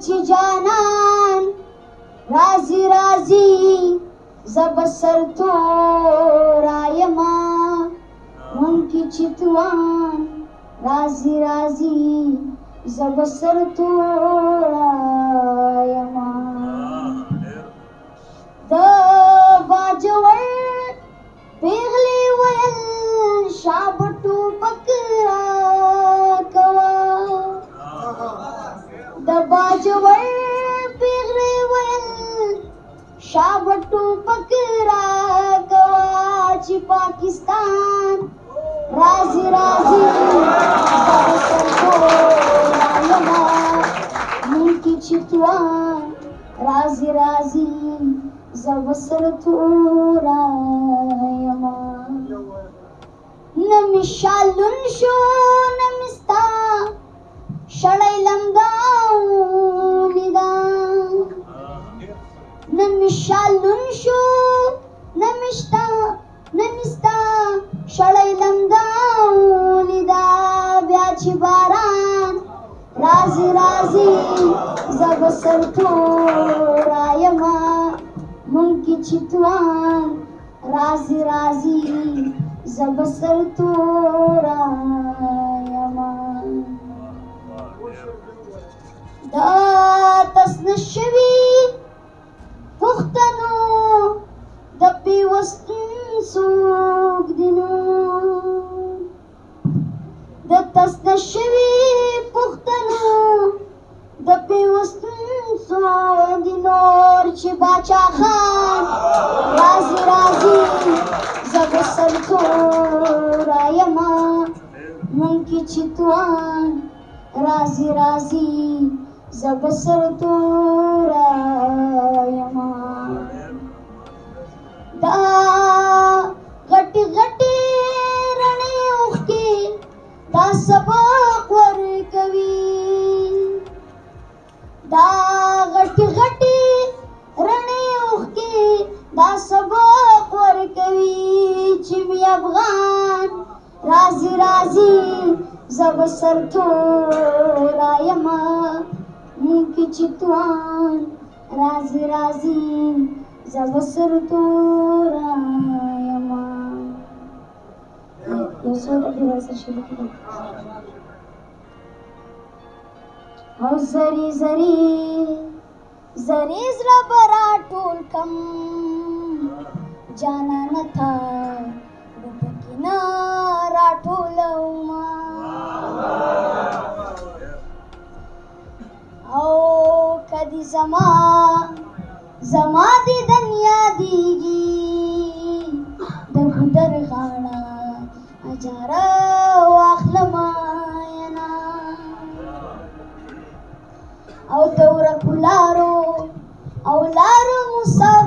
چې جانان رازي رازي زبسر تورا یما منکی چتوان رازي رازي زبسر تورا یما د باجوړ پیغلی ویل شابټو پکرا کوا د باجوړ پیغلی ویل شابټو پکرا کوا چې پاکستان رازي رازي ملکی چتوان رازي رازي زبسر تورا یما نمیشالون شو نمستا شړای لمداونی دا نمیشالون شو نمستا شړای لمداونی دا بیا چې باران رازي رازي زبسر تورا یما منکی چتوان رازي رازي زبسر تورا یما دا تسنشوی پختنو د پیوستون سوک دینو د تسنشوی پختنو د پیوستون سوک دینو چې باچا خان رازي رازي زبسر تورا یما منکی چتوان رازي رازي زبسر تورا یما دا غټي غټي رڼې اوښکې دا سبق ورکوي دا غټي غټي رڼې اوښکې دا سبق ورکوي چې وي افغان رازي رازي زبسر تورا یما منکی چتوان رازي رازي زبسر تورا یما یو څو دقیقې سره شروع کړو او زری زری زری زړه برا ټول کم جانا نتا ډوبکینا را ټولوما او کدی زما دی دنیا دیږي د ګدر غاړه اجاره واخلما ینا او دور کولارو او لارو مسافر